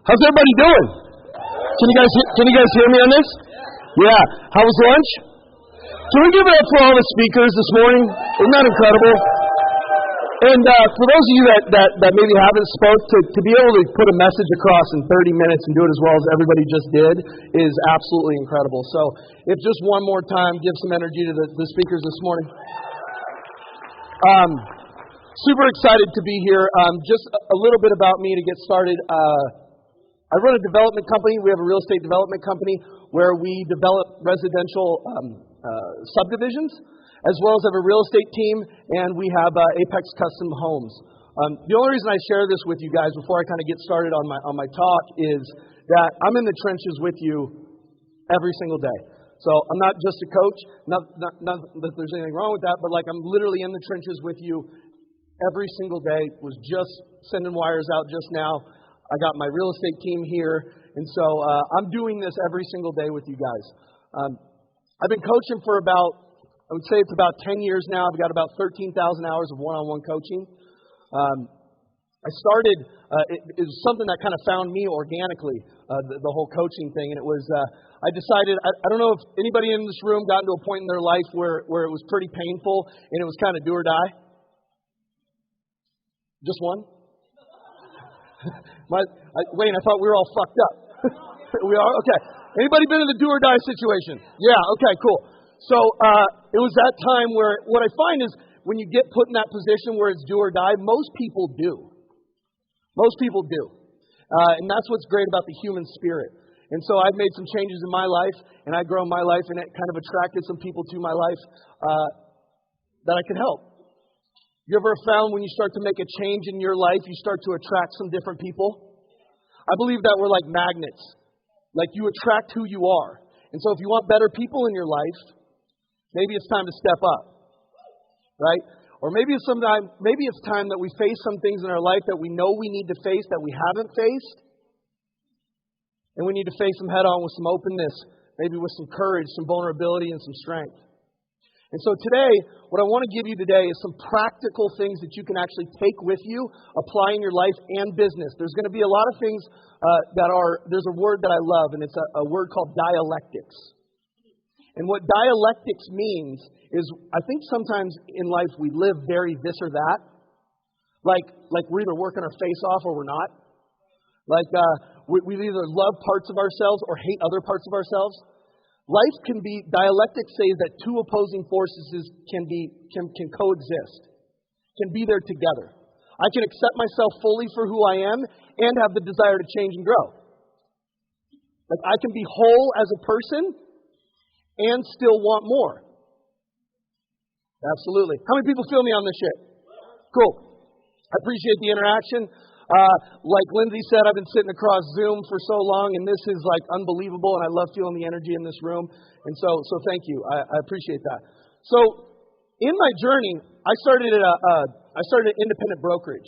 How's everybody doing? Can you guys hear me on this? Yeah. How was lunch? Can we give it up for all the speakers this morning? Isn't that incredible? And for those of you that maybe haven't spoke, to be able to put a message across in 30 minutes and do it as well as everybody just did is absolutely incredible. So if just one more time, give some energy to the speakers this morning. Super excited to be here. Just a little bit about me to get started. I run a development company. We have a real estate development company where we develop residential subdivisions, as well as have a real estate team, and we have Apex Custom Homes. The only reason I share this with you guys before I kind of get started on my talk is that I'm in the trenches with you every single day. So I'm not just a coach, not that there's anything wrong with that, but like I'm literally in the trenches with you every single day. Was just sending wires out just now. I got my real estate team here, and so I'm doing this every single day with you guys. I've been coaching for I would say it's about 10 years now. I've got about 13,000 hours of one-on-one coaching. I started, it was something that kind of found me organically, the whole coaching thing, and it was, I decided, I don't know if anybody in this room got into a point in their life where it was pretty painful and it was kind of do or die. Just one? Wayne, I thought we were all fucked up. We are? Okay. Anybody been in the do or die situation? Yeah, okay, cool. So it was that time where what I find is when you get put in that position where it's do or die, most people do. Most people do. And that's what's great about the human spirit. And so I've made some changes in my life, and I've grown my life, and it kind of attracted some people to my life that I could help. You ever found when you start to make a change in your life, you start to attract some different people? I believe that we're like magnets. Like you attract who you are. And so if you want better people in your life, maybe it's time to step up. Right? Or maybe it's time that we face some things in our life that we know we need to face that we haven't faced. And we need to face them head on with some openness, maybe with some courage, some vulnerability, and some strength. And so today, what I want to give you today is some practical things that you can actually take with you, apply in your life and business. There's going to be a lot of things there's a word that I love, and it's a word called dialectics. And what dialectics means is, I think sometimes in life we live very this or that. Like we're either working our face off or we're not. Like we either love parts of ourselves or hate other parts of ourselves. Life can be, dialectics says that two opposing forces can coexist, can be there together. I can accept myself fully for who I am and have the desire to change and grow. Like I can be whole as a person and still want more. Absolutely. How many people feel me on this shit? Cool. I appreciate the interaction. Like Lindsay said, I've been sitting across Zoom for so long, and this is like unbelievable, and I love feeling the energy in this room. And so thank you. I appreciate that. So in my journey, I started an independent brokerage.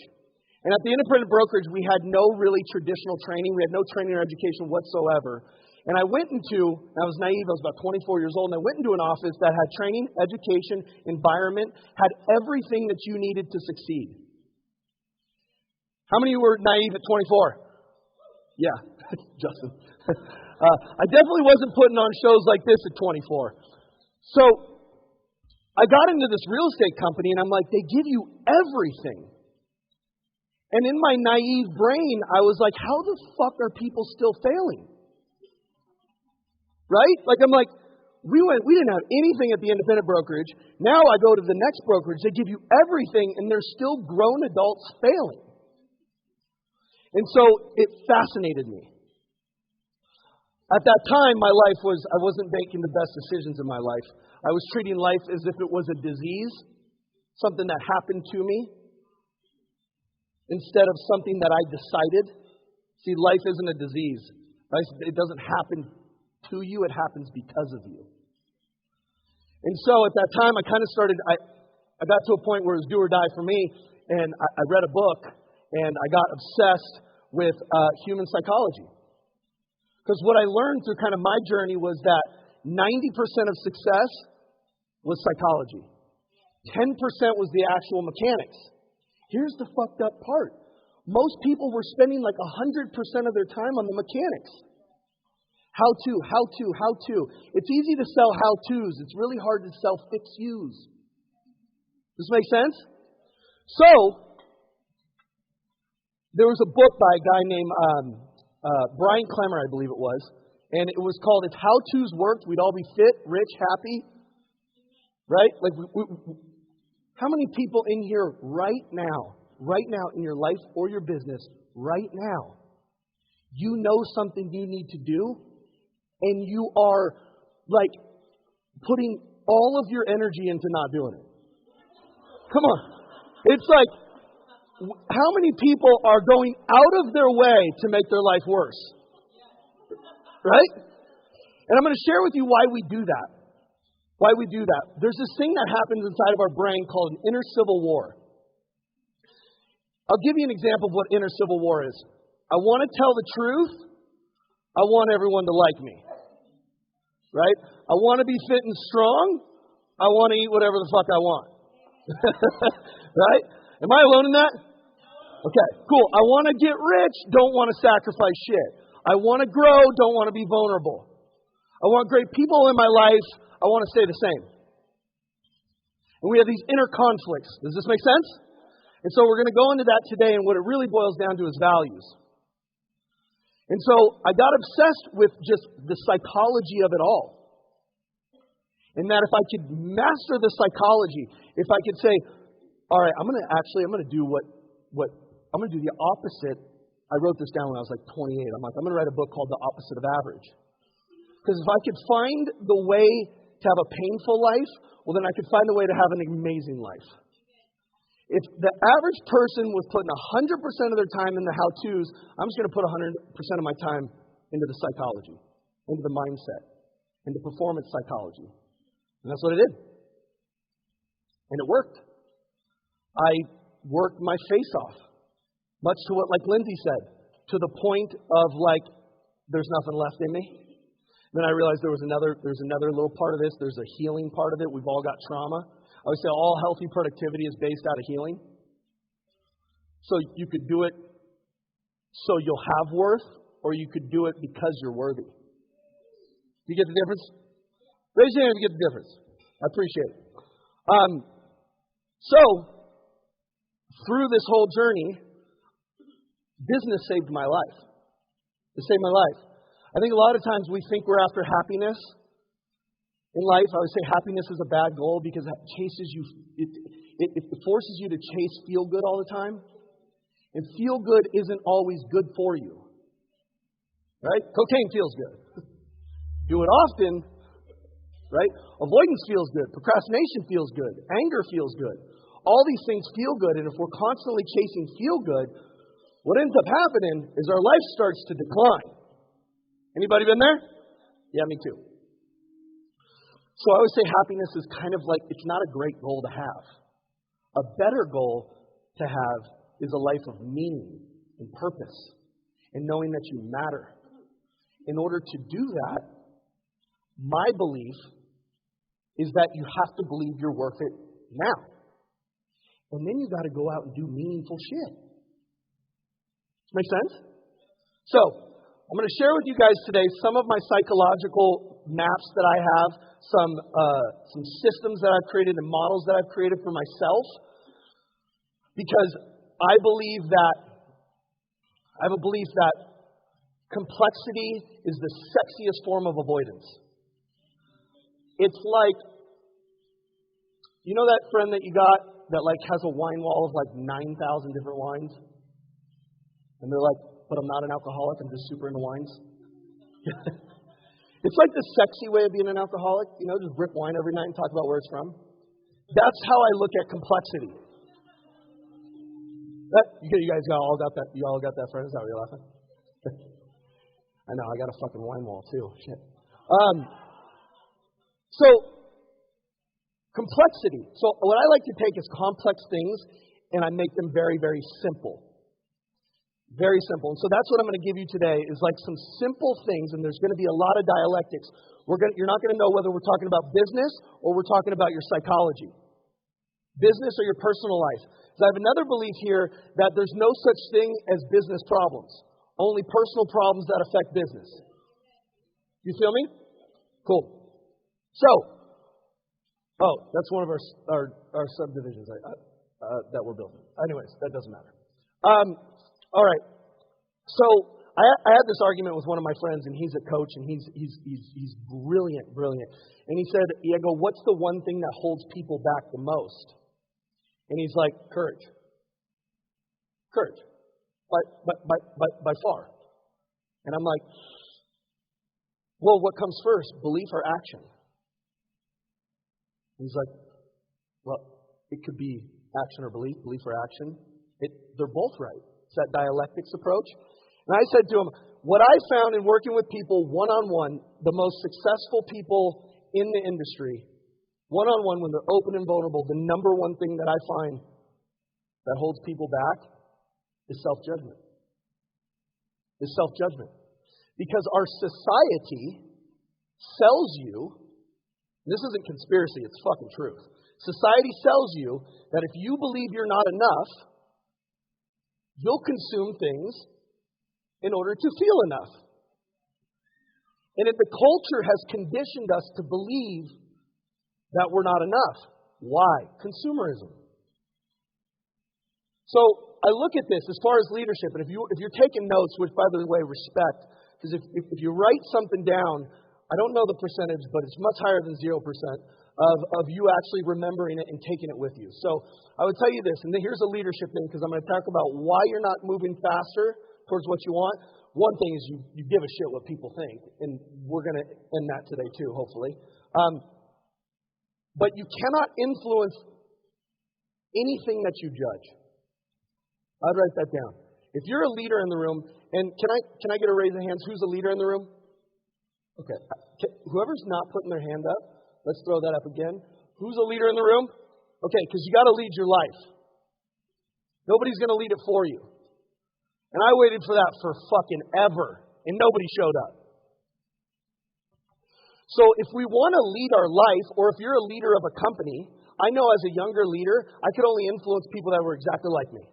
And at the independent brokerage, we had no really traditional training. We had no training or education whatsoever. And I was naive, I was about 24 years old, and I went into an office that had training, education, environment, had everything that you needed to succeed. How many of you were naive at 24? Yeah, Justin. I definitely wasn't putting on shows like this at 24. So I got into this real estate company, and I'm like, they give you everything. And in my naive brain, I was like, how the fuck are people still failing? Right? Like, I'm like, we didn't have anything at the independent brokerage. Now I go to the next brokerage. They give you everything, and there's still grown adults failing. And so it fascinated me. At that time, I wasn't making the best decisions in my life. I was treating life as if it was a disease, something that happened to me, instead of something that I decided. See, life isn't a disease. Right? It doesn't happen to you, it happens because of you. And so at that time, I kind of I got to a point where it was do or die for me, and I read a book, and I got obsessed with human psychology. Because what I learned through kind of my journey was that 90% of success was psychology. 10% was the actual mechanics. Here's the fucked up part. most people were spending like 100% of their time on the mechanics. How to. It's easy to sell how-tos. It's really hard to sell fix-yous. Does this make sense? So, there was a book by a guy named Brian Clemmer, I believe it was, and it was called "If How-Tos Worked, We'd All Be Fit, Rich, Happy." Right? Like, how many people in here right now in your life or your business, right now, you know something you need to do, and you are like putting all of your energy into not doing it? Come on. It's like, how many people are going out of their way to make their life worse? Right? And I'm going to share with you why we do that. Why we do that. There's this thing that happens inside of our brain called an inner civil war. I'll give you an example of what inner civil war is. I want to tell the truth. I want everyone to like me. Right? I want to be fit and strong. I want to eat whatever the fuck I want. Right? Am I alone in that? Okay, cool. I want to get rich, don't want to sacrifice shit. I want to grow, don't want to be vulnerable. I want great people in my life, I want to stay the same. And we have these inner conflicts. Does this make sense? And so we're going to go into that today, and what it really boils down to is values. And so I got obsessed with just the psychology of it all. And that if I could master the psychology, if I could say, all right, I'm going to do the opposite. I wrote this down when I was like 28. I'm going to write a book called The Opposite of Average. Because if I could find the way to have a painful life, well, then I could find a way to have an amazing life. If the average person was putting 100% of their time in the how-tos, I'm just going to put 100% of my time into the psychology, into the mindset, into performance psychology. And that's what I did. And it worked. I worked my face off, much to what, like Lindsay said, to the point of like, there's nothing left in me. Then I realized there's another little part of this. There's a healing part of it. We've all got trauma. I always say all healthy productivity is based out of healing. So you could do it so you'll have worth, or you could do it because you're worthy. You get the difference? Raise your hand if you get the difference. I appreciate it. So, through this whole journey, business saved my life. It saved my life. I think a lot of times we think we're after happiness in life. I would say happiness is a bad goal because it chases you. It forces you to chase feel good all the time. And feel good isn't always good for you. Right? Cocaine feels good. Do it often. Right? Avoidance feels good. Procrastination feels good. Anger feels good. All these things feel good, and if we're constantly chasing feel good, what ends up happening is our life starts to decline. Anybody been there? Yeah, me too. So I always say happiness is kind of like, it's not a great goal to have. A better goal to have is a life of meaning and purpose and knowing that you matter. In order to do that, my belief is that you have to believe you're worth it now. And then you got to go out and do meaningful shit. Make sense? So, I'm going to share with you guys today some of my psychological maps that I have, some systems that I've created and models that I've created for myself, because I have a belief that complexity is the sexiest form of avoidance. It's like, you know that friend that you got that like has a wine wall of like 9,000 different wines? And they're like, but I'm not an alcoholic, I'm just super into wines. It's like the sexy way of being an alcoholic, you know, just rip wine every night and talk about where it's from. That's how I look at complexity. You guys all got that? You all got that friend? Is that what you're laughing? I know, I got a fucking wine wall too. Shit. So, complexity. So what I like to take is complex things and I make them very, very simple. Very simple. And so that's what I'm going to give you today is like some simple things, and there's going to be a lot of dialectics. You're not going to know whether we're talking about business or we're talking about your psychology. Business or your personal life. is I have another belief here that there's no such thing as business problems, only personal problems that affect business. You feel me? Cool. So, that's one of our subdivisions that we're building. Anyways, that doesn't matter. All right. So I had this argument with one of my friends, and he's a coach, and he's brilliant. And he said, I go, what's the one thing that holds people back the most? And he's like, courage. By far. And I'm like, well, what comes first, belief or action? And he's like, well, it could be action or belief or action. They're both right. It's that dialectics approach. And I said to him, what I found in working with people one-on-one, the most successful people in the industry, one-on-one when they're open and vulnerable, the number one thing that I find that holds people back is self-judgment. Because our society sells you, this isn't conspiracy, it's fucking truth. Society sells you that if you believe you're not enough, you'll consume things in order to feel enough. And if the culture has conditioned us to believe that we're not enough. Why? Consumerism. So I look at this as far as leadership, and if you're taking notes, which by the way, respect, because if you write something down, I don't know the percentage, but it's much higher than 0% of you actually remembering it and taking it with you. So I would tell you this, and here's a leadership thing, because I'm going to talk about why you're not moving faster towards what you want. One thing is you give a shit what people think, and we're going to end that today too, hopefully. But you cannot influence anything that you judge. I'd write that down. If you're a leader in the room, and can I get a raise of hands? Who's a leader in the room? Okay. Whoever's not putting their hand up, let's throw that up again. Who's a leader in the room? Okay, because you got to lead your life. Nobody's going to lead it for you. And I waited for that for fucking ever, and nobody showed up. So if we want to lead our life, or if you're a leader of a company, I know as a younger leader, I could only influence people that were exactly like me.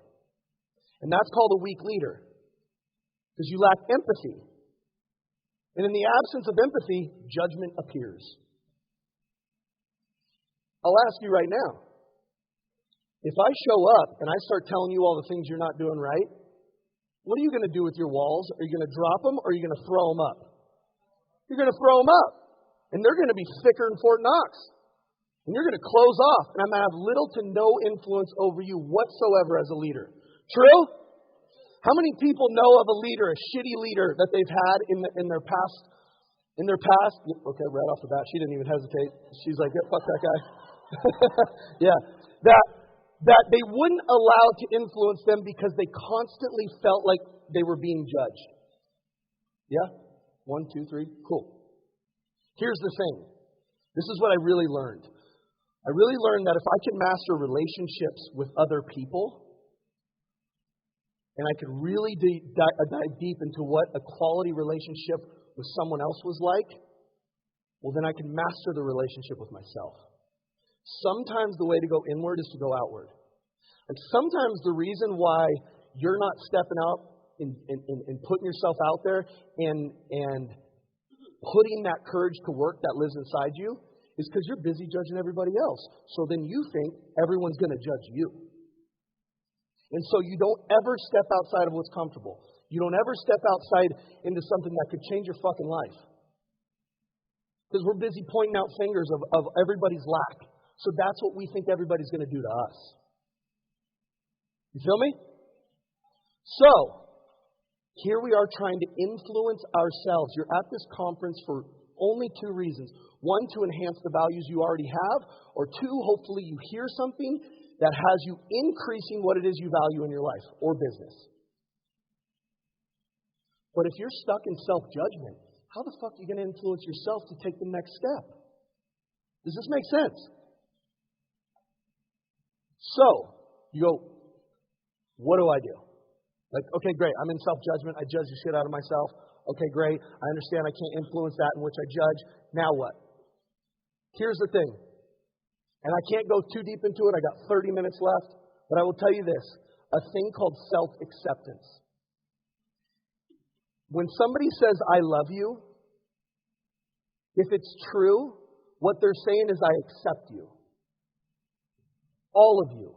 And that's called a weak leader. Because you lack empathy. And in the absence of empathy, judgment appears. I'll ask you right now. If I show up and I start telling you all the things you're not doing right, what are you going to do with your walls? Are you going to drop them or are you going to throw them up? You're going to throw them up. And they're going to be thicker than Fort Knox. And you're going to close off. And I'm going to have little to no influence over you whatsoever as a leader. True? How many people know of a leader, a shitty leader that they've had in their past? Okay, right off the bat, she didn't even hesitate. She's like, yeah, fuck that guy. Yeah. That they wouldn't allow to influence them because they constantly felt like they were being judged. Yeah? 1, 2, 3. Cool. Here's the thing. This is what I really learned. I really learned that if I can master relationships with other people, and I could really dive deep into what a quality relationship with someone else was like, well, then I can master the relationship with myself. Sometimes the way to go inward is to go outward. And sometimes the reason why you're not stepping out and putting yourself out there and putting that courage to work that lives inside you is because you're busy judging everybody else. So then you think everyone's going to judge you. And so you don't ever step outside of what's comfortable. You don't ever step outside into something that could change your fucking life. Because we're busy pointing out fingers of everybody's lack. So that's what we think everybody's going to do to us. You feel me? So, here we are trying to influence ourselves. You're at this conference for only 2 reasons. 1, to enhance the values you already have. Or 2, hopefully you hear something that has you increasing what it is you value in your life or business. But if you're stuck in self-judgment, how the fuck are you going to influence yourself to take the next step? Does this make sense? So, you go, what do I do? Like, okay, great, I'm in self-judgment. I judge the shit out of myself. Okay, great. I understand I can't influence that in which I judge. Now what? Here's the thing. And I can't go too deep into it. I got 30 minutes left. But I will tell you this, a thing called self-acceptance. When somebody says, I love you, if it's true, what they're saying is, I accept you. All of you.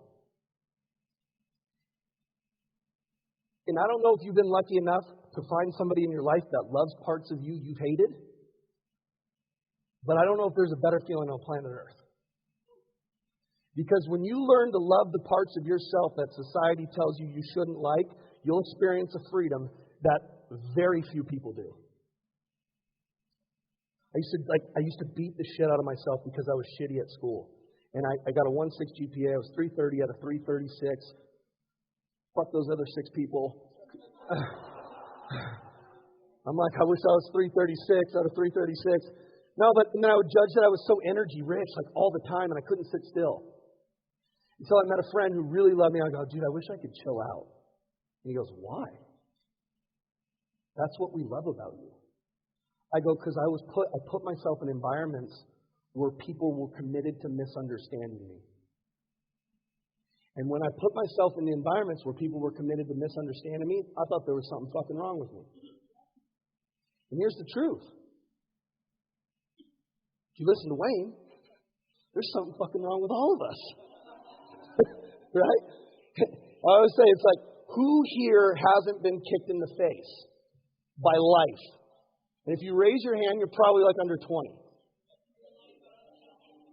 And I don't know if you've been lucky enough to find somebody in your life that loves parts of you you've hated, but I don't know if there's a better feeling on planet Earth. Because when you learn to love the parts of yourself that society tells you you shouldn't like, you'll experience a freedom that very few people do. I used to beat the shit out of myself because I was shitty at school. And I got a 1.6 GPA. I was 330 out of 336. Fuck those other 6 people. I'm like, I wish I was 336 out of 336. No, but then I would judge that I was so energy rich, like all the time, and I couldn't sit still. Until I met a friend who really loved me. I go, dude, I wish I could chill out. And he goes, why? That's what we love about you. I go, because I put myself in environments where people were committed to misunderstanding me. And when I put myself in the environments where people were committed to misunderstanding me, I thought there was something fucking wrong with me. And here's the truth. If you listen to Wayne, there's something fucking wrong with all of us. Right? I always say, it's like, who here hasn't been kicked in the face by life? And if you raise your hand, you're probably like under 20.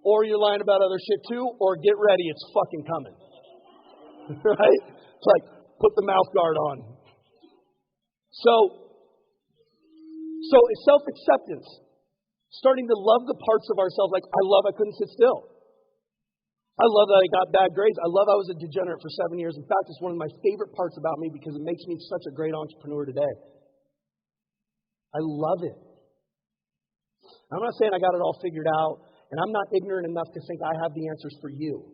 Or you're lying about other shit too, or get ready, it's fucking coming. Right? It's like, put the mouth guard on. So it's self-acceptance. Starting to love the parts of ourselves like, I couldn't sit still. I love that I got bad grades. I love I was a degenerate for 7 years. In fact, it's one of my favorite parts about me because it makes me such a great entrepreneur today. I love it. I'm not saying I got it all figured out, and I'm not ignorant enough to think I have the answers for you.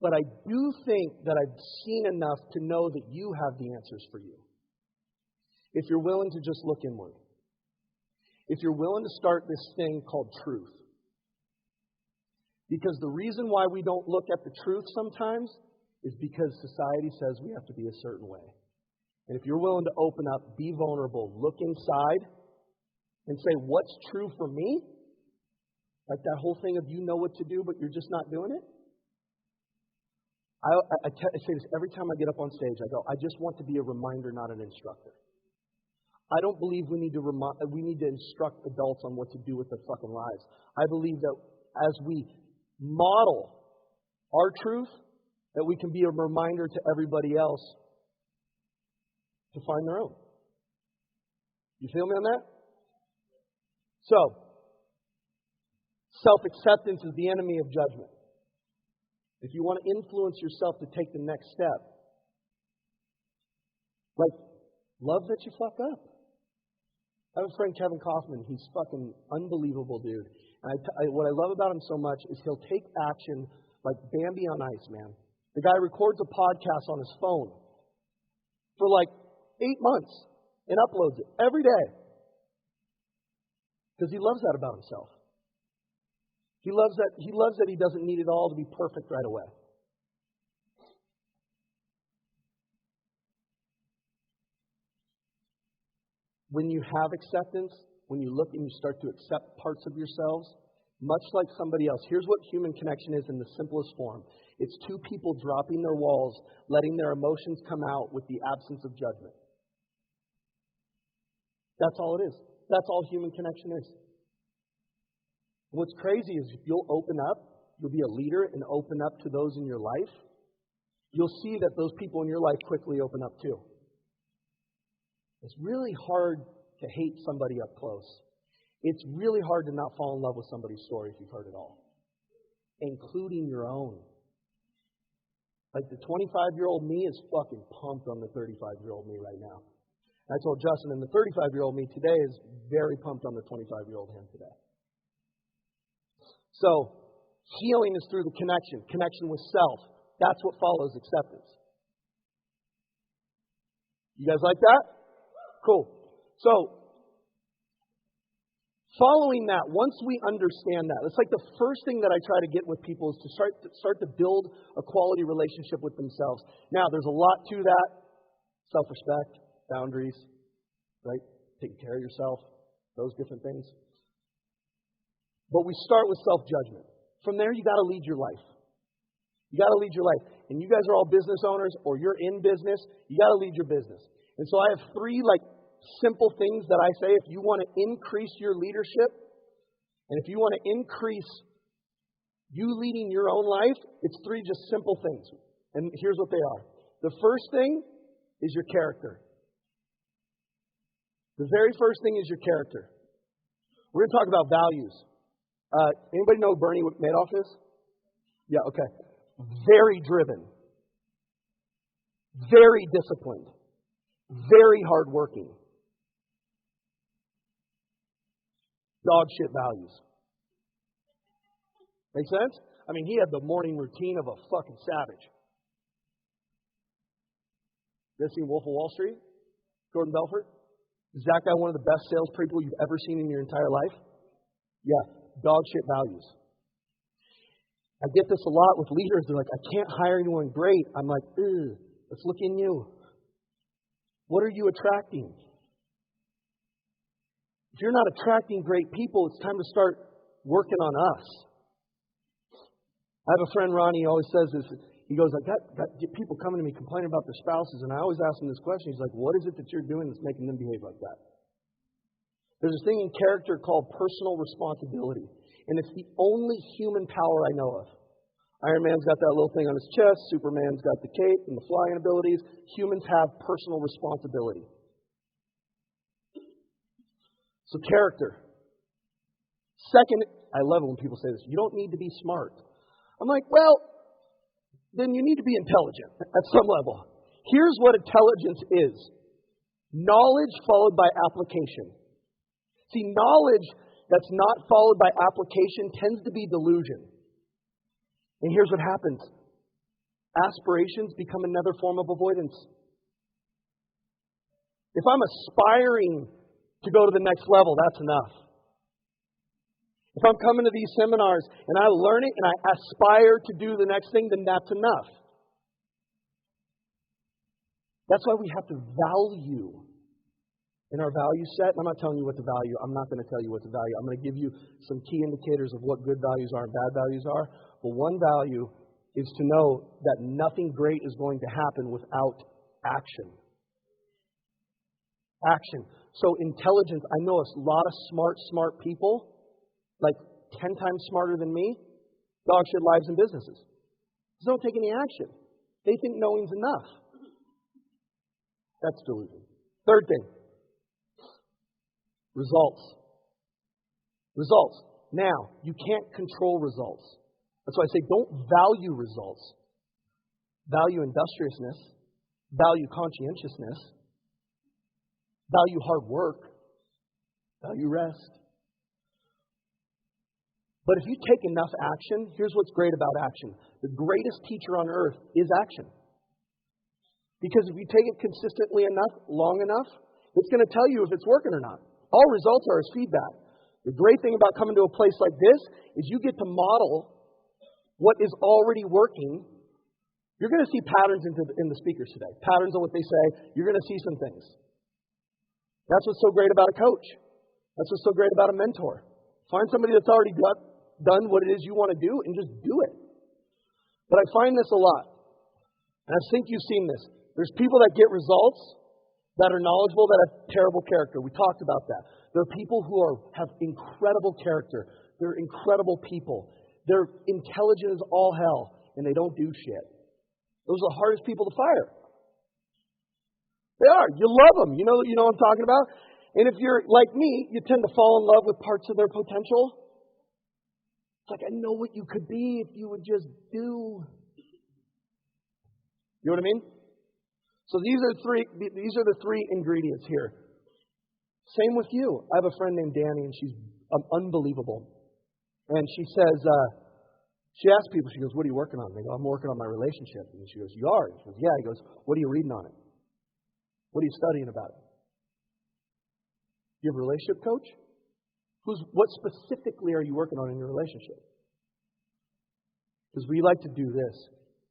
But I do think that I've seen enough to know that you have the answers for you. If you're willing to just look inward. If you're willing to start this thing called truth. Because the reason why we don't look at the truth sometimes is because society says we have to be a certain way. And if you're willing to open up, be vulnerable, look inside, and say, what's true for me? Like that whole thing of you know what to do, but you're just not doing it. I say this every time I get up on stage. I go, I just want to be a reminder, not an instructor. I don't believe we need to instruct adults on what to do with their fucking lives. I believe that as we model our truth, that we can be a reminder to everybody else to find their own. You feel me on that? So, self-acceptance is the enemy of judgment. If you want to influence yourself to take the next step, like, love that you fuck up. I have a friend, Kevin Kaufman. He's fucking unbelievable, dude. And what I love about him so much is he'll take action like Bambi on ice, man. The guy records a podcast on his phone for like 8 months and uploads it every day. Because he loves that about himself. He loves that he doesn't need it all to be perfect right away. When you have acceptance, when you look and you start to accept parts of yourselves, much like somebody else, here's what human connection is in the simplest form. It's two people dropping their walls, letting their emotions come out with the absence of judgment. That's all it is. That's all human connection is. What's crazy is if you'll open up, you'll be a leader and open up to those in your life, you'll see that those people in your life quickly open up too. It's really hard to hate somebody up close. It's really hard to not fall in love with somebody's story if you've heard it all, including your own. Like the 25-year-old me is fucking pumped on the 35-year-old me right now. And I told Justin, and the 35-year-old me today is very pumped on the 25-year-old him today. So, healing is through the connection with self. That's what follows acceptance. You guys like that? Cool. So, Following that, once we understand that, it's like the first thing that I try to get with people is to start to build a quality relationship with themselves. Now, there's a lot to that. Self-respect, boundaries, right? Taking care of yourself, those different things. But we start with self-judgment. From there, you got to lead your life. You got to lead your life. And you guys are all business owners or you're in business, you got to lead your business. And so I have 3 simple things that I say if you want to increase your leadership and if you want to increase you leading your own life, it's 3 just simple things. And here's what they are. The first thing is your character. The very first thing is your character. We're going to talk about values. Anybody know who Bernie Madoff is? Yeah, okay. Very driven. Very disciplined. Very hardworking. Dog shit values. Make sense? I mean, he had the morning routine of a fucking savage. You guys seen Wolf of Wall Street? Jordan Belfort? Is that guy one of the best salespeople you've ever seen in your entire life? Yeah, dog shit values. I get this a lot with leaders. They're like, I can't hire anyone great. I'm like, let's look in you. What are you attracting? If you're not attracting great people, it's time to start working on us. I have a friend, Ronnie, he always says this. He goes, I got people coming to me complaining about their spouses, and I always ask him this question. He's like, what is it that you're doing that's making them behave like that? There's this thing in character called personal responsibility, and it's the only human power I know of. Iron Man's got that little thing on his chest. Superman's got the cape and the flying abilities. Humans have personal responsibility. So character. Second, I love it when people say this, you don't need to be smart. I'm like, well, then you need to be intelligent at some level. Here's what intelligence is. Knowledge followed by application. See, knowledge that's not followed by application tends to be delusion. And here's what happens. Aspirations become another form of avoidance. If I'm aspiring to go to the next level, that's enough. If I'm coming to these seminars and I learn it and I aspire to do the next thing, then that's enough. That's why we have to value in our value set. And I'm not telling you what to value. I'm not going to tell you what to value. I'm going to give you some key indicators of what good values are and bad values are. But one value is to know that nothing great is going to happen without action. Action. So intelligence, I know a lot of smart people, like 10 times smarter than me, dog shit lives and businesses. They don't take any action. They think knowing's enough. That's delusion. Third thing. Results. Results. Now, you can't control results. That's why I say don't value results. Value industriousness. Value conscientiousness. Value hard work. Value rest. But if you take enough action, here's what's great about action. The greatest teacher on earth is action. Because if you take it consistently enough, long enough, it's going to tell you if it's working or not. All results are as feedback. The great thing about coming to a place like this is you get to model what is already working. You're going to see patterns in the speakers today. Patterns on what they say. You're going to see some things. That's what's so great about a coach. That's what's so great about a mentor. Find somebody that's already done what it is you want to do and just do it. But I find this a lot. And I think you've seen this. There's people that get results that are knowledgeable that have terrible character. We talked about that. There are people who have incredible character. They're incredible people. They're intelligent as all hell, and they don't do shit. Those are the hardest people to fire. They are. You love them. You know what I'm talking about? And if you're like me, you tend to fall in love with parts of their potential. It's like, I know what you could be if you would just do. You know what I mean? So these are the three ingredients here. Same with you. I have a friend named Danny, and she's unbelievable. And she says, she asks people, she goes, what are you working on? They go, I'm working on my relationship. And she goes, you are? And she goes, yeah. He goes, what are you reading on it? What are you studying about it? You have a relationship coach? What specifically are you working on in your relationship? Because we like to do this.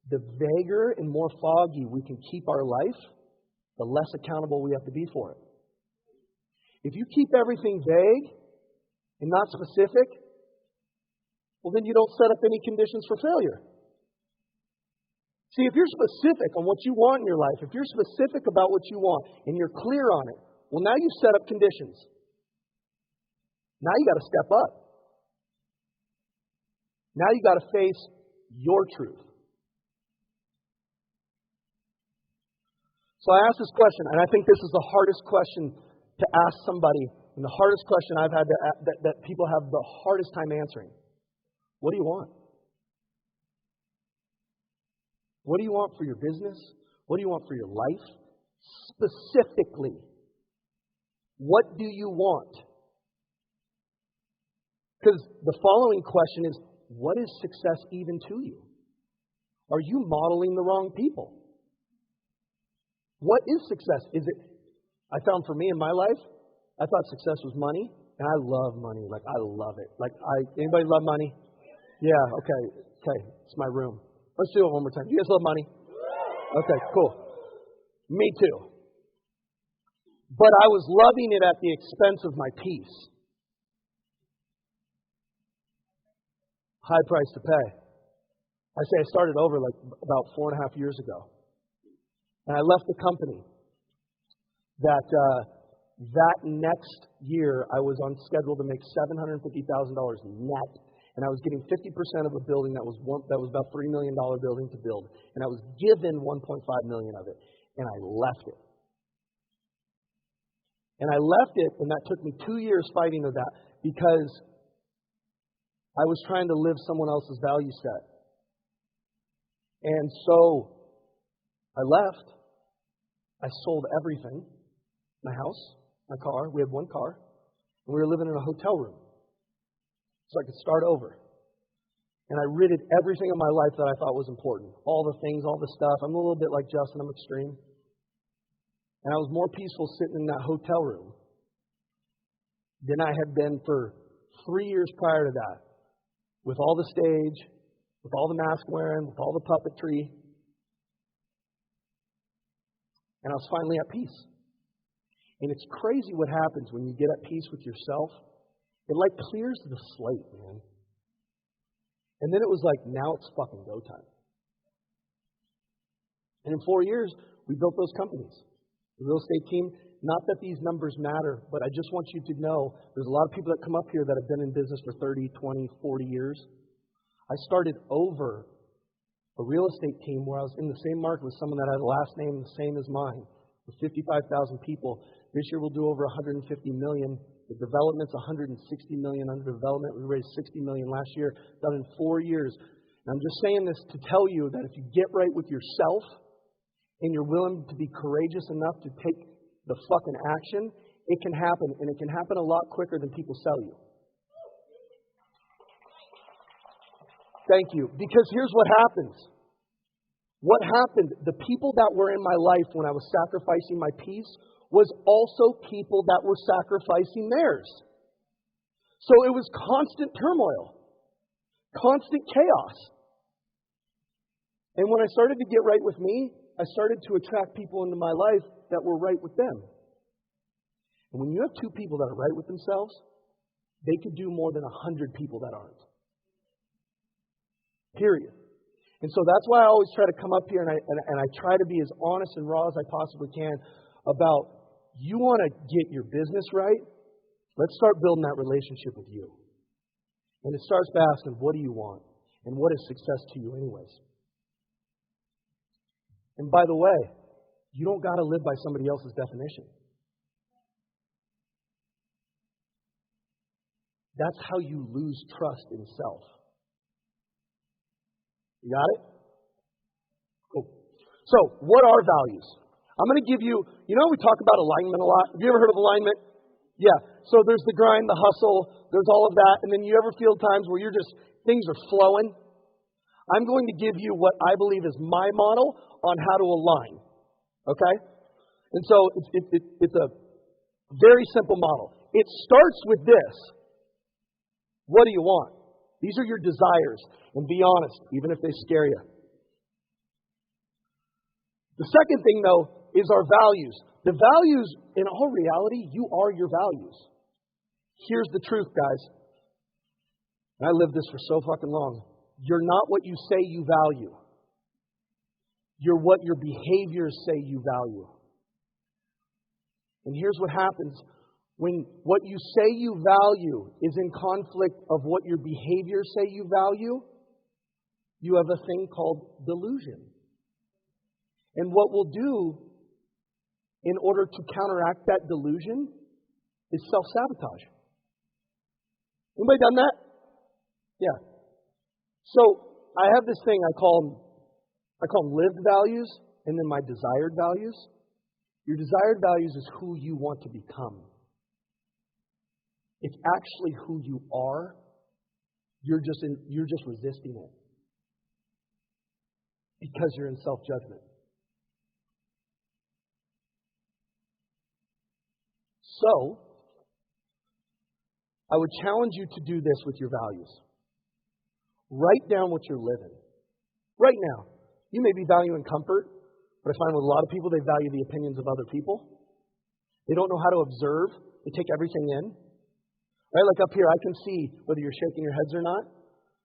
The vaguer and more foggy we can keep our life, the less accountable we have to be for it. If you keep everything vague and not specific, well, then you don't set up any conditions for failure. See, if you're specific on what you want in your life, if you're specific about what you want and you're clear on it, well, now you've set up conditions. Now you got to step up. Now you got to face your truth. So I asked this question, and I think this is the hardest question to ask somebody, and the hardest question I've had that people have the hardest time answering. What do you want? What do you want for your business? What do you want for your life? Specifically, what do you want? Because the following question is, what is success even to you? Are you modeling the wrong people? What is success? Is it, I found for me in my life, I thought success was money, and I love money. Like, I love it. Anybody love money? Yeah, okay, it's my room. Let's do it one more time. You guys love money? Okay, cool. Me too. But I was loving it at the expense of my peace. High price to pay. I say I started over like about 4.5 years ago. And I left the company that next year I was on schedule to make $750,000 net. And I was getting 50% of a building that was about $3 million building to build. And I was given $1.5 million of it. And I left it. And I left it, and that took me 2 years fighting with that because I was trying to live someone else's value set. And so I left. I sold everything. My house, my car. We had one car. And we were living in a hotel room. So I could start over. And I ridded everything in my life that I thought was important. All the things, all the stuff. I'm a little bit like Justin. I'm extreme. And I was more peaceful sitting in that hotel room than I had been for 3 years prior to that. With all the stage, with all the mask wearing, with all the puppetry. And I was finally at peace. And it's crazy what happens when you get at peace with yourself. It like clears the slate, man. And then it was like, now it's fucking go time. And in 4 years, we built those companies. The real estate team, not that these numbers matter, but I just want you to know there's a lot of people that come up here that have been in business for 30, 20, 40 years. I started over a real estate team where I was in the same market with someone that had a last name the same as mine, with 55,000 people. This year we'll do over 150 million. The development's 160 million under development. We raised 60 million last year, done in 4 years. And I'm just saying this to tell you that if you get right with yourself and you're willing to be courageous enough to take the fucking action, it can happen. And it can happen a lot quicker than people sell you. Thank you. Because here's what happens. What happened, the people that were in my life when I was sacrificing my peace was also people that were sacrificing theirs. So it was constant turmoil, constant chaos. And when I started to get right with me, I started to attract people into my life that were right with them. And when you have two people that are right with themselves, they could do more than 100 people that aren't. Period. And so that's why I always try to come up here and I try to be as honest and raw as I possibly can about, you want to get your business right? Let's start building that relationship with you. And it starts by asking, what do you want? And what is success to you anyways? And by the way, you don't got to live by somebody else's definition. That's how you lose trust in self. You got it? Cool. So, what are values? I'm going to give you, we talk about alignment a lot. Have you ever heard of alignment? Yeah. So there's the grind, the hustle, there's all of that. And then you ever feel times where things are flowing? I'm going to give you what I believe is my model on how to align. Okay? And so it's a very simple model. It starts with this. What do you want? These are your desires. And be honest, even if they scare you. The second thing, though, is our values. The values, in all reality, you are your values. Here's the truth, guys. And I lived this for so fucking long. You're not what you say you value. You're what your behaviors say you value. And here's what happens. When what you say you value is in conflict of what your behaviors say you value, you have a thing called delusion. And what we'll do in order to counteract that delusion is self-sabotage. Anybody done that? Yeah. So I have this thing I call them lived values and then my desired values. Your desired values is who you want to become. It's actually who you are. You're just resisting it because you're in self-judgment. So, I would challenge you to do this with your values. Write down what you're living. Right now. You may be valuing comfort, but I find with a lot of people, they value the opinions of other people. They don't know how to observe. They take everything in. Right? Like up here, I can see whether you're shaking your heads or not.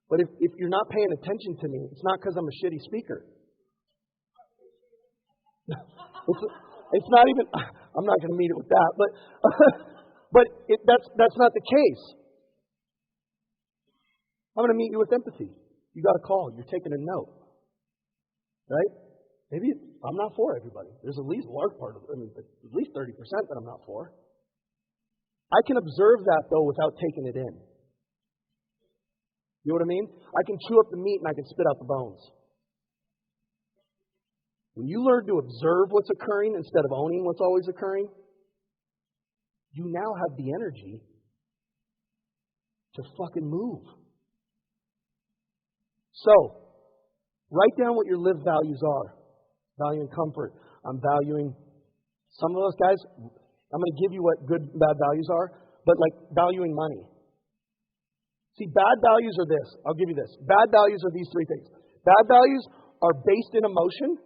But if you're not paying attention to me, it's not because I'm a shitty speaker. It's not even, I'm not going to meet it with that, but that's not the case. I'm going to meet you with empathy. You got a call. You're taking a note. Right? Maybe I'm not for everybody. There's at least a large part of it. At least 30% that I'm not for. I can observe that, though, without taking it in. You know what I mean? I can chew up the meat and I can spit out the bones. When you learn to observe what's occurring instead of owning what's always occurring, you now have the energy to fucking move. So, write down what your lived values are. Valuing comfort. I'm valuing, some of us guys, I'm going to give you what good and bad values are, but like valuing money. See, bad values are this. I'll give you this. Bad values are these three things. Bad values are based in emotion.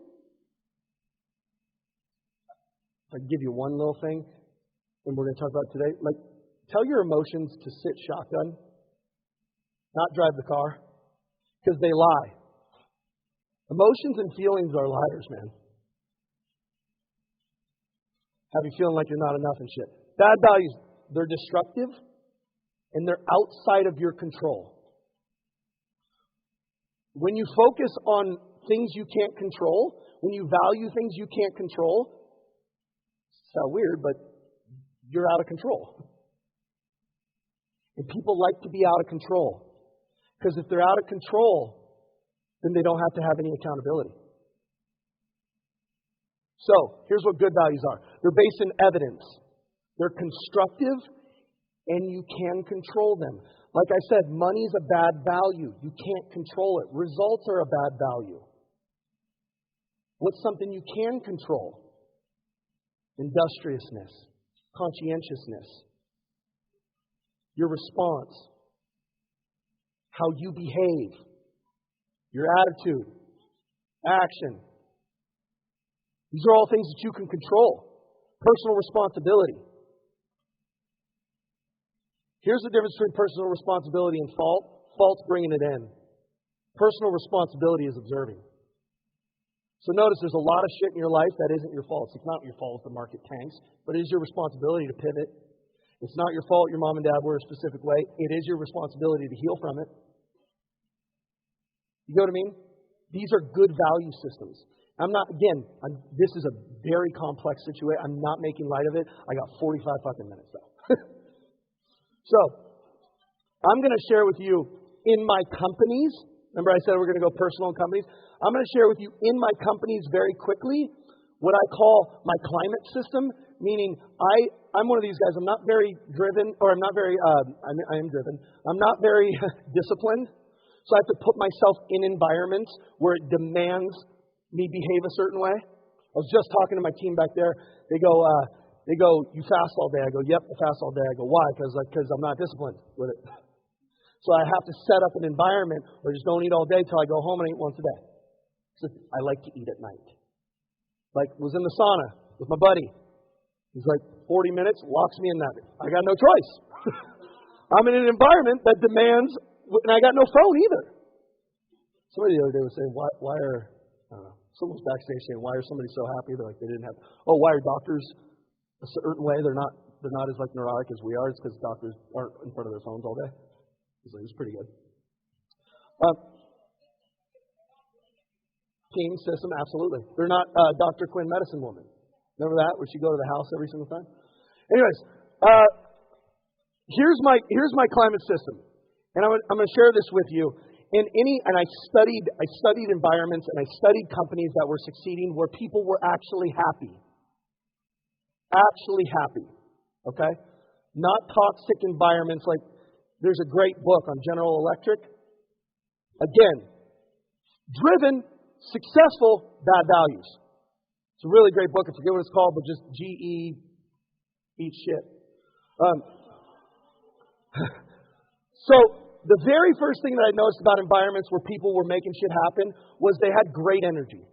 I can give you one little thing, and we're going to talk about it today. Like, tell your emotions to sit shotgun, not drive the car, because they lie. Emotions and feelings are liars, man. Have you feeling like you're not enough and shit. Bad values, they're destructive, and they're outside of your control. When you focus on things you can't control, when you value things you can't control, it's not weird, but you're out of control. And people like to be out of control. Because if they're out of control, then they don't have to have any accountability. So, here's what good values are. They're based in evidence. They're constructive, and you can control them. Like I said, money's a bad value. You can't control it. Results are a bad value. What's something you can control? Industriousness, conscientiousness, your response, how you behave, your attitude, action. These are all things that you can control. Personal responsibility. Here's the difference between personal responsibility and fault. Fault's bringing it in. Personal responsibility is observing. So notice there's a lot of shit in your life that isn't your fault. It's not your fault if the market tanks, but it is your responsibility to pivot. It's not your fault your mom and dad were a specific way. It is your responsibility to heal from it. You know what I mean? These are good value systems. This is a very complex situation. I'm not making light of it. I got 45 fucking minutes though. So, I'm going to share with you in my companies. Remember I said we're going to go personal in companies? I'm going to share with you in my companies very quickly what I call my climate system, meaning I'm one of these guys. I'm not very driven, or I'm not very, I am driven. I'm not very disciplined. So I have to put myself in environments where it demands me behave a certain way. I was just talking to my team back there. They go, you fast all day. I go, yep, I fast all day. I go, why? Because I'm not disciplined with it. So I have to set up an environment where I just don't eat all day till I go home and eat once a day. So I like to eat at night. Like, was in the sauna with my buddy. He's like 40 minutes, locks me in that. I got no choice. I'm in an environment that demands, and I got no phone either. Somebody the other day was saying, why are, I don't know, someone was backstage saying, why are somebody so happy? They're like, they didn't have, why are doctors a certain way? They're not as like neurotic as we are. It's because doctors aren't in front of their phones all day. He's like, it's pretty good. Team system, absolutely. They're not Dr. Quinn medicine woman. Remember that, where she go to the house every single time? Anyways, here's my climate system, and I'm going to share this with you. I studied environments and I studied companies that were succeeding where people were actually happy. Actually happy. Okay? Not toxic environments like there's a great book on General Electric. Again, driven, successful, bad values. It's a really great book. I forget what it's called, but just GE eat shit. So the very first thing that I noticed about environments where people were making shit happen was they had great energy.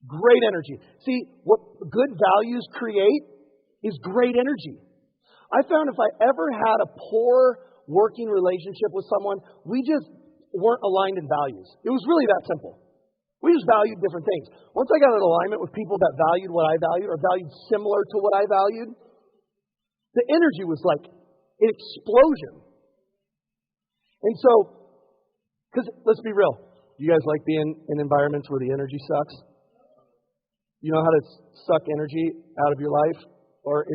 Great energy. See, what good values create is great energy. I found if I ever had a poor working relationship with someone, we just weren't aligned in values. It was really that simple. We just valued different things. Once I got in alignment with people that valued what I valued or valued similar to what I valued, the energy was like an explosion. And so, because let's be real, you guys like being in environments where the energy sucks? You know how to suck energy out of your life? Or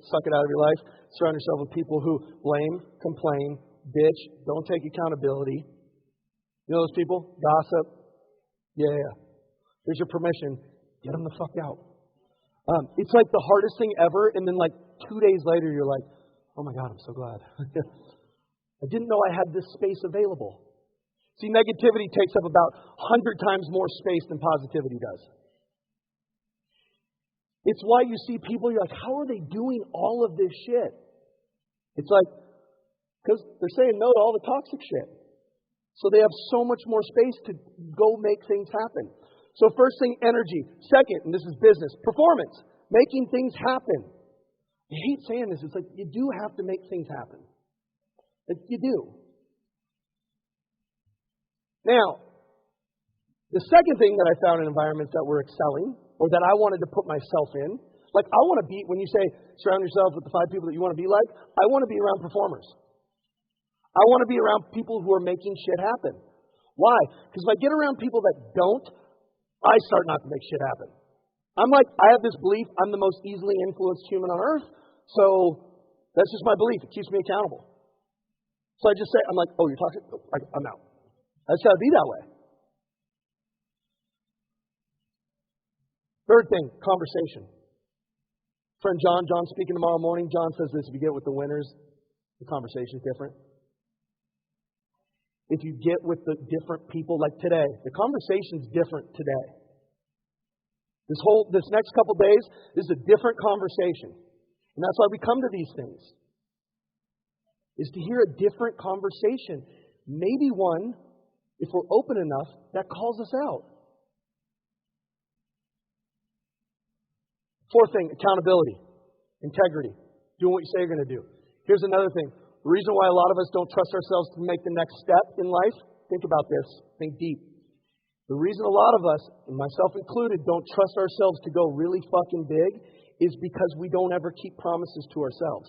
suck it out of your life? Surround yourself with people who blame, complain, bitch, don't take accountability. You know those people? Gossip. Yeah. Here's your permission. Get them the fuck out. It's like the hardest thing ever, and then like 2 days later, you're like, oh my God, I'm so glad. I didn't know I had this space available. See, negativity takes up about 100 times more space than positivity does. It's why you see people, you're like, how are they doing all of this shit? It's like, because they're saying no to all the toxic shit. So they have so much more space to go make things happen. So first thing, energy. Second, and this is business, performance. Making things happen. I hate saying this. It's like you do have to make things happen. Like you do. Now, the second thing that I found in environments that were excelling, or that I wanted to put myself in, like I want to be, when you say surround yourself with the 5 people that you want to be like, I want to be around performers. I want to be around people who are making shit happen. Why? Because if I get around people that don't, I start not to make shit happen. I'm like, I have this belief I'm the most easily influenced human on earth, so that's just my belief. It keeps me accountable. So I just say, I'm like, oh, you're talking? I'm out. I just got to be that way. Third thing, conversation. Friend John's speaking tomorrow morning. John says this, if you get with the winners, the conversation's different. If you get with the different people, like today, the conversation's different today. This next couple days is a different conversation. And that's why we come to these things. Is to hear a different conversation. Maybe one, if we're open enough, that calls us out. Fourth thing, accountability, integrity, doing what you say you're going to do. Here's another thing. The reason why a lot of us don't trust ourselves to make the next step in life, think about this, think deep. The reason a lot of us, and myself included, don't trust ourselves to go really fucking big is because we don't ever keep promises to ourselves.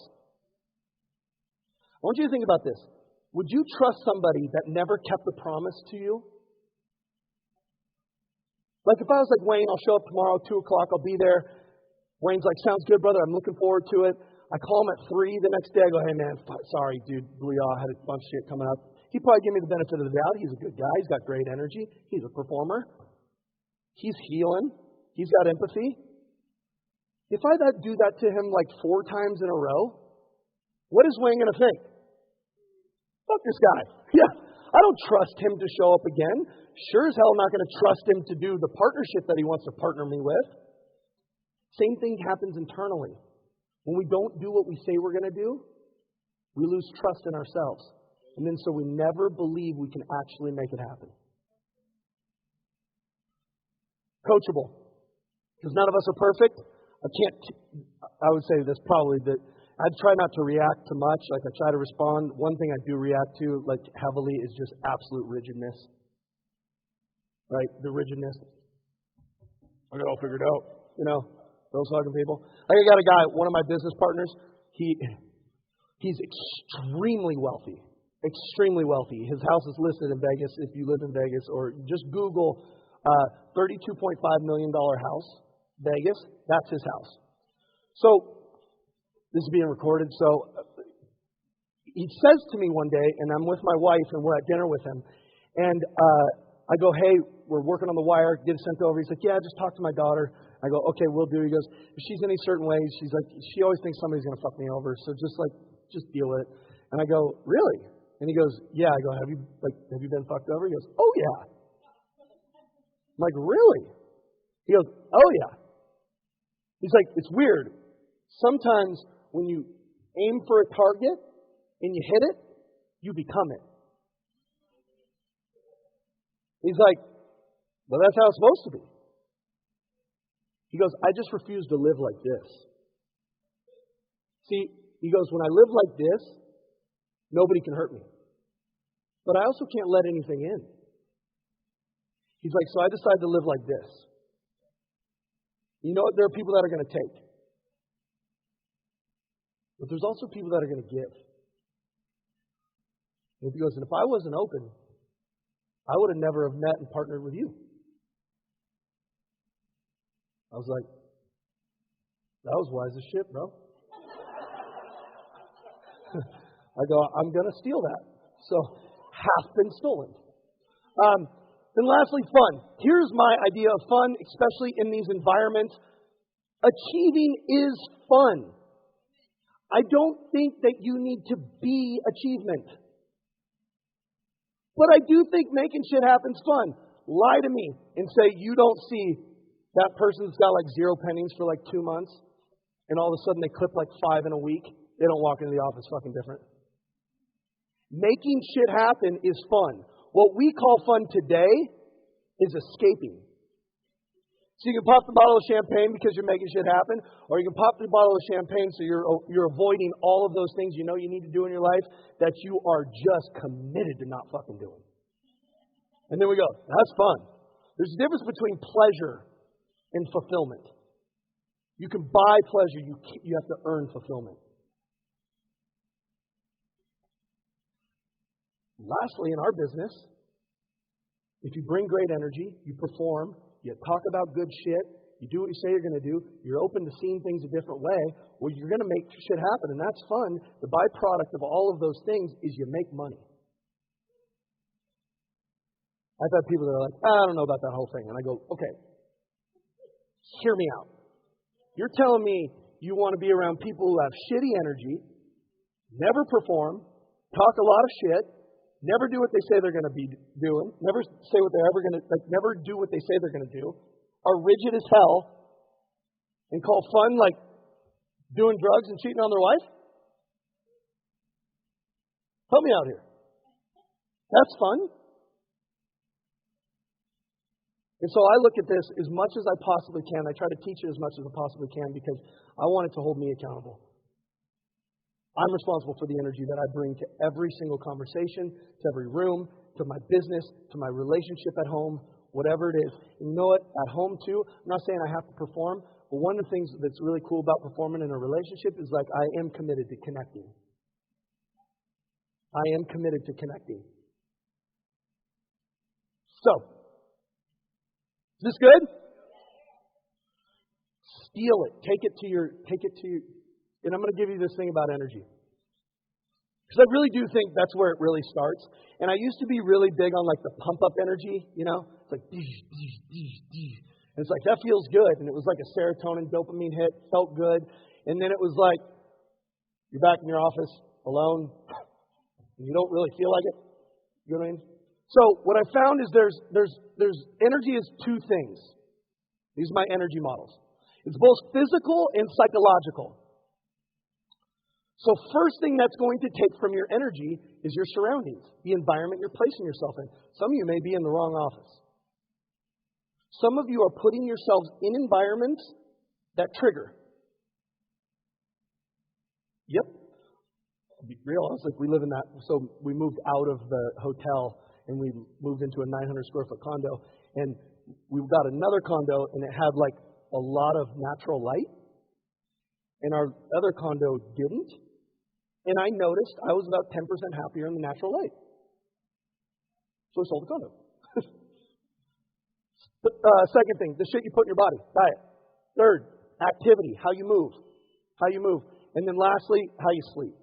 I want you to think about this. Would you trust somebody that never kept a promise to you? Like if I was like, Wayne, I'll show up tomorrow, 2 o'clock, I'll be there. Wayne's like, sounds good, brother. I'm looking forward to it. I call him at 3 the next day. I go, hey, man, sorry, dude. We all had a bunch of shit coming up. He'd probably give me the benefit of the doubt. He's a good guy. He's got great energy. He's a performer. He's healing. He's got empathy. If I do that to him like 4 times in a row, what is Wayne going to think? Fuck this guy. Yeah, I don't trust him to show up again. Sure as hell I'm not going to trust him to do the partnership that he wants to partner me with. Same thing happens internally. When we don't do what we say we're going to do, we lose trust in ourselves. And then so we never believe we can actually make it happen. Coachable. Because none of us are perfect. I would say this probably that I try not to react to much. Like I try to respond. One thing I do react to like heavily is just absolute rigidness. Right? The rigidness. I got it all figured out. You know, those fucking people. Like I got a guy, one of my business partners, he's extremely wealthy. Extremely wealthy. His house is listed in Vegas if you live in Vegas, or just Google $32.5 million house, Vegas. That's his house. So, this is being recorded. So, he says to me one day, and I'm with my wife, and we're at dinner with him, and I go, hey, we're working on the wire, get it sent over. He's like, yeah, just talk to my daughter. I go, okay, we'll do. He goes, if she's any certain ways, she's like, she always thinks somebody's going to fuck me over, so just deal with it. And I go, really? And he goes, yeah. I go, have you been fucked over? He goes, oh yeah. I'm like, really? He goes, oh yeah. He's like, it's weird. Sometimes when you aim for a target and you hit it, you become it. He's like, well, that's how it's supposed to be. He goes, I just refuse to live like this. See, he goes, when I live like this, nobody can hurt me. But I also can't let anything in. He's like, so I decided to live like this. You know what? There are people that are going to take. But there's also people that are going to give. And he goes, and if I wasn't open, I would have never have met and partnered with you. I was like, that was wise as shit, bro. I go, I'm going to steal that. So, half been stolen. And lastly, fun. Here's my idea of fun, especially in these environments. Achieving is fun. I don't think that you need to be achievement. But I do think making shit happen's fun. Lie to me and say you don't see that person's got like 0 pennies for like 2 months, and all of a sudden they clip like 5 in a week. They don't walk into the office fucking different. Making shit happen is fun. What we call fun today is escaping. So you can pop the bottle of champagne because you're making shit happen, or you can pop the bottle of champagne so you're avoiding all of those things you know you need to do in your life that you are just committed to not fucking doing. And then we go, that's fun. There's a difference between pleasure and fulfillment. You can buy pleasure, you have to earn fulfillment. Lastly, in our business, if you bring great energy, you perform, you talk about good shit, you do what you say you're going to do, you're open to seeing things a different way, well, you're going to make shit happen, and that's fun. The byproduct of all of those things is you make money. I've had people that are like, I don't know about that whole thing. And I go, okay, hear me out. You're telling me you want to be around people who have shitty energy, never perform, talk a lot of shit, never do what they say they're going to be doing, never say what they're ever going to, never do what they say they're going to do, are rigid as hell, and call fun like doing drugs and cheating on their wife? Help me out here. That's fun. And so I look at this as much as I possibly can. I try to teach it as much as I possibly can because I want it to hold me accountable. I'm responsible for the energy that I bring to every single conversation, to every room, to my business, to my relationship at home, whatever it is. And you know what? At home too, I'm not saying I have to perform, but one of the things that's really cool about performing in a relationship is like I am committed to connecting. I am committed to connecting. So, is this good? Steal it. Take it to your, and I'm going to give you this thing about energy. Because I really do think that's where it really starts. And I used to be really big on like the pump up energy, you know? It's like, and it's like, that feels good. And it was like a serotonin, dopamine hit, felt good. And then it was like, you're back in your office, alone, and you don't really feel like it. You know what I mean? So what I found is there's energy is two things. These are my energy models. It's both physical and psychological. So first thing that's going to take from your energy is your surroundings, the environment you're placing yourself in. Some of you may be in the wrong office. Some of you are putting yourselves in environments that trigger. Yep. To be real honest, like we live in that. So we moved out of the hotel and we moved into a 900 square foot condo. And we got another condo and it had like a lot of natural light. And our other condo didn't. And I noticed I was about 10% happier in the natural light. So I sold the condo. Second thing, the shit you put in your body, diet. Third, activity, how you move. And then lastly, how you sleep.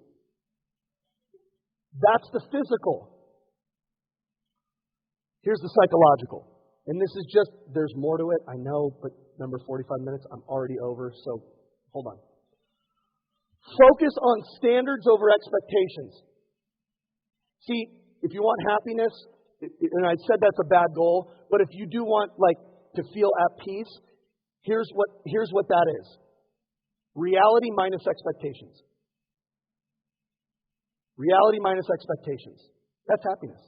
That's the physical. Here's the psychological. And this is just, there's more to it, I know, but number 45 minutes, I'm already over, so hold on. Focus on standards over expectations. See, if you want happiness, and I said that's a bad goal, but if you do want to feel at peace, here's what that is. Reality minus expectations. Reality minus expectations. That's happiness.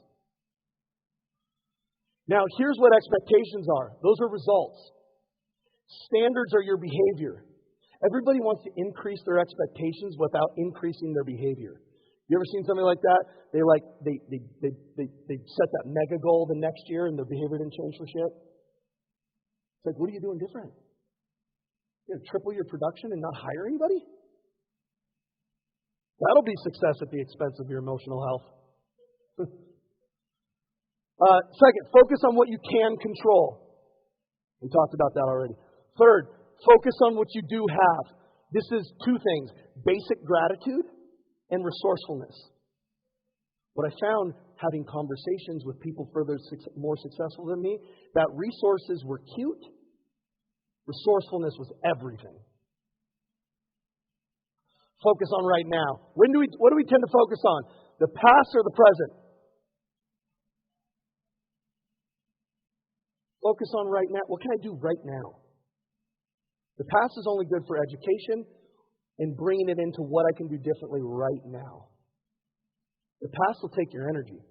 Now, here's what expectations are. Those are results. Standards are your behavior. Everybody wants to increase their expectations without increasing their behavior. You ever seen something like that? They set that mega goal the next year and their behavior didn't change for shit. It's like, what are you doing different? You're gonna triple your production and not hire anybody? That'll be success at the expense of your emotional health. Second, focus on what you can control. We talked about that already. Third, focus on what you do have. This is two things, basic gratitude and resourcefulness. What I found having conversations with people more successful than me, that resources were cute, resourcefulness was everything. Focus on right now. What do we tend to focus on? The past or the present? Focus on right now. What can I do right now? The past is only good for education and bringing it into what I can do differently right now. The past will take your energy.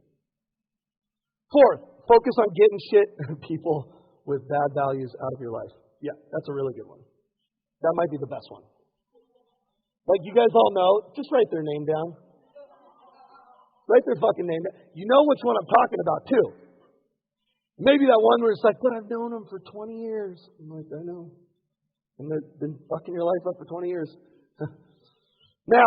Fourth, focus on getting shit people with bad values out of your life. Yeah, that's a really good one. That might be the best one. Like you guys all know, just write their name down. Write their fucking name down. You know which one I'm talking about too. Maybe that one where it's like, but I've known them for 20 years. I'm like, I know. And they've been fucking your life up for 20 years. Now,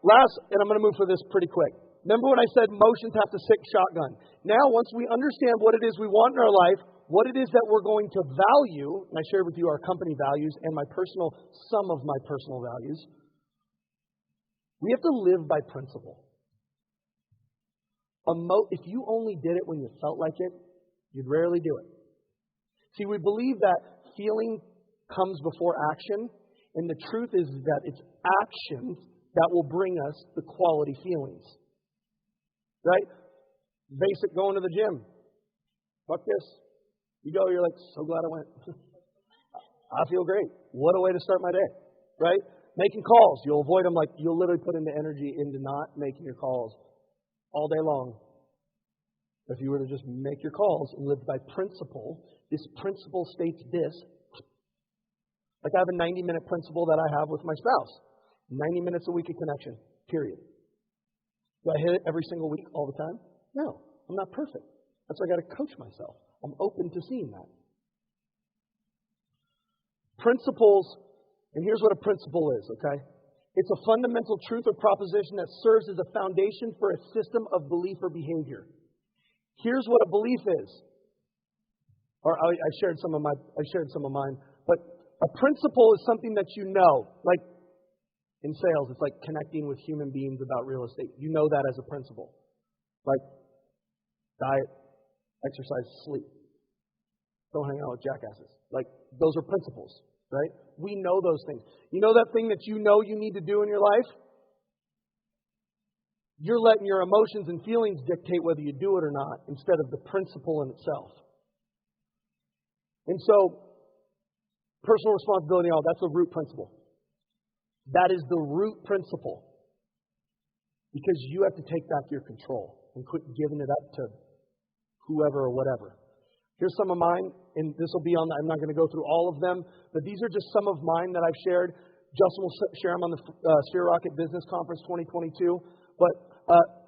last, and I'm going to move for this pretty quick. Remember when I said emotions have to sick shotgun? Now, once we understand what it is we want in our life, what it is that we're going to value, and I shared with you our company values and some of my personal values, we have to live by principle. If you only did it when you felt like it, you'd rarely do it. See, we believe that feeling comes before action, and the truth is that it's actions that will bring us the quality feelings. Right? Basic going to the gym. Fuck this. You go, you're like, so glad I went. I feel great. What a way to start my day. Right? Making calls. You'll avoid them you'll literally put in the energy into not making your calls all day long. If you were to just make your calls and live by principle, this principle states this. Like I have a 90-minute principle that I have with my spouse. 90 minutes a week of connection, period. Do I hit it every single week all the time? No, I'm not perfect. That's why I got to coach myself. I'm open to seeing that. Principles, and here's what a principle is, okay? It's a fundamental truth or proposition that serves as a foundation for a system of belief or behavior. Here's what a belief is. Or I shared some of mine, but a principle is something that you know. Like in sales, it's like connecting with human beings about real estate. You know that as a principle. Like diet, exercise, sleep. Don't hang out with jackasses. Like those are principles, right? We know those things. You know that thing that you know you need to do in your life? You're letting your emotions and feelings dictate whether you do it or not instead of the principle in itself. And so, personal responsibility, that's the root principle. That is the root principle. Because you have to take back your control and quit giving it up to whoever or whatever. Here's some of mine, and this will be on, I'm not going to go through all of them, but these are just some of mine that I've shared. Justin will share them on the Sphere Rocket Business Conference 2022. But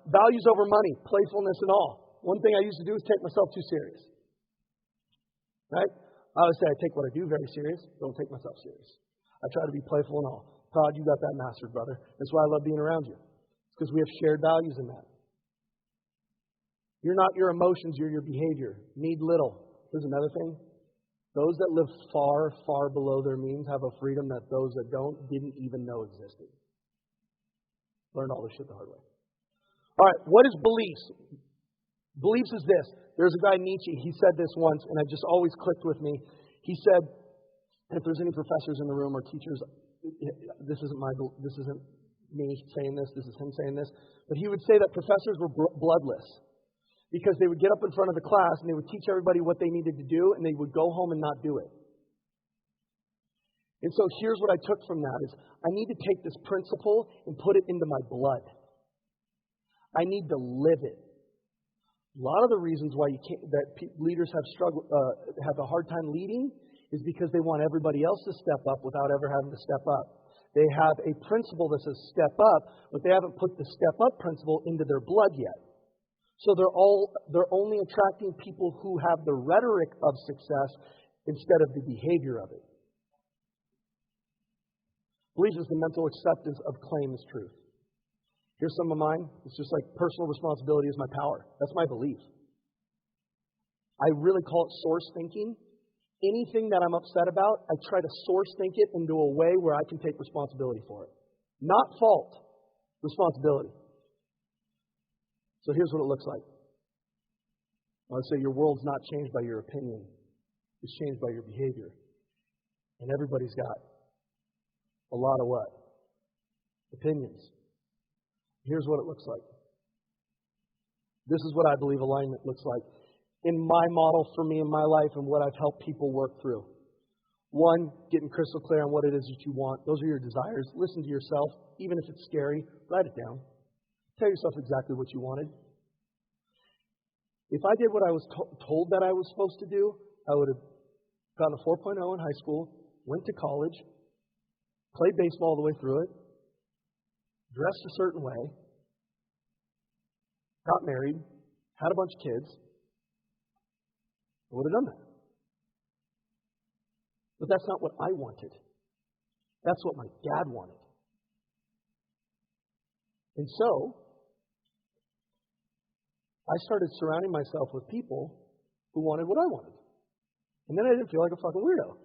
values over money, playfulness and all. One thing I used to do is take myself too serious. Right? I always say I take what I do very serious, don't take myself serious. I try to be playful and all. Todd, you got that mastered, brother. That's why I love being around you. It's because we have shared values in that. You're not your emotions, you're your behavior. Need little. Here's another thing. Those that live far, far below their means have a freedom that those that don't didn't even know existed. Learned all this shit the hard way. All right, what is beliefs? Beliefs is this. There's a guy, Nietzsche, he said this once, and it just always clicked with me. He said, if there's any professors in the room or teachers, this isn't me saying this is him saying this, but he would say that professors were bloodless. Because they would get up in front of the class and they would teach everybody what they needed to do and they would go home and not do it. And so here's what I took from that is I need to take this principle and put it into my blood. I need to live it. A lot of the reasons why leaders have a hard time leading is because they want everybody else to step up without ever having to step up. They have a principle that says step up, but they haven't put the step up principle into their blood yet. So they're only attracting people who have the rhetoric of success instead of the behavior of it. Belief is the mental acceptance of claim as truth. Here's some of mine. It's just like personal responsibility is my power. That's my belief. I really call it source thinking. Anything that I'm upset about, I try to source think it into a way where I can take responsibility for it. Not fault, responsibility. So here's what it looks like. I would say your world's not changed by your opinion. It's changed by your behavior. And everybody's got a lot of what? Opinions. Here's what it looks like. This is what I believe alignment looks like. In my model for me in my life and what I've helped people work through. One, getting crystal clear on what it is that you want. Those are your desires. Listen to yourself. Even if it's scary, write it down. Tell yourself exactly what you wanted. If I did what I was told that I was supposed to do, I would have gotten a 4.0 in high school, went to college, played baseball all the way through it, dressed a certain way, got married, had a bunch of kids. I would have done that. But that's not what I wanted. That's what my dad wanted. And so, I started surrounding myself with people who wanted what I wanted. And then I didn't feel like a fucking weirdo.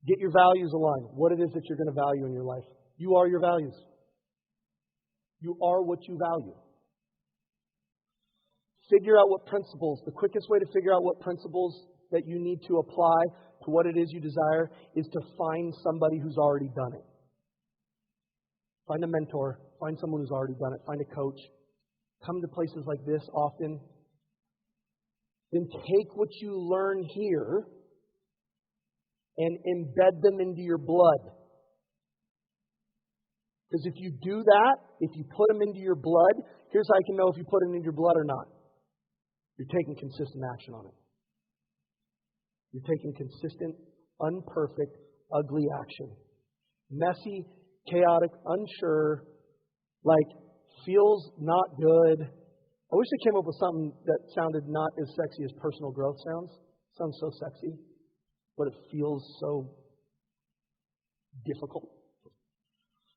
Get your values aligned. What it is that you're going to value in your life. You are your values. You are what you value. Figure out what principles. The quickest way to figure out what principles that you need to apply to what it is you desire is to find somebody who's already done it. Find a mentor. Find someone who's already done it. Find a coach. Come to places like this often. Then take what you learn here and embed them into your blood. Because if you do that, if you put them into your blood, here's how you can know if you put them into your blood or not. You're taking consistent action on it. You're taking consistent, unperfect, ugly action. Messy, chaotic, unsure, like feels not good. I wish I came up with something that sounded not as sexy as personal growth sounds. It sounds so sexy, but it feels so difficult.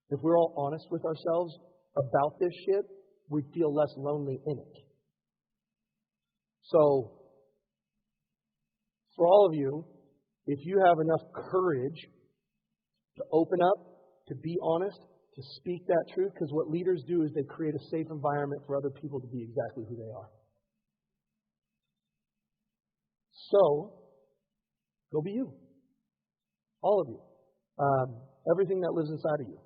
If we're all honest with ourselves about this shit, we'd feel less lonely in it. So, for all of you, if you have enough courage to open up, to be honest, to speak that truth, because what leaders do is they create a safe environment for other people to be exactly who they are. So, go be you. All of you. Everything that lives inside of you.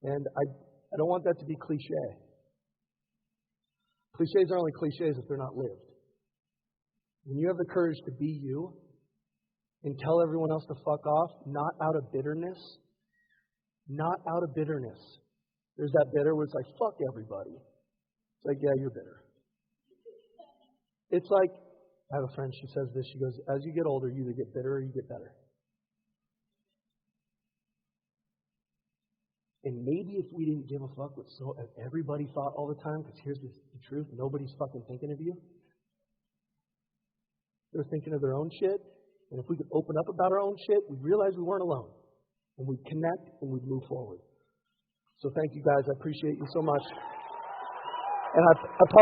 And I don't want that to be cliche. Cliches are only cliches if they're not lived. When you have the courage to be you and tell everyone else to fuck off, not out of bitterness, not out of bitterness. There's that bitter where it's like, fuck everybody. It's like, yeah, you're bitter. It's like, I have a friend, she says this, she goes, as you get older, you either get bitter or you get better. And maybe if we didn't give a fuck what everybody thought all the time, because here's the truth, nobody's fucking thinking of you. They're thinking of their own shit. And if we could open up about our own shit, we'd realize we weren't alone. And we'd connect and we'd move forward. So thank you guys. I appreciate you so much. And I apologize.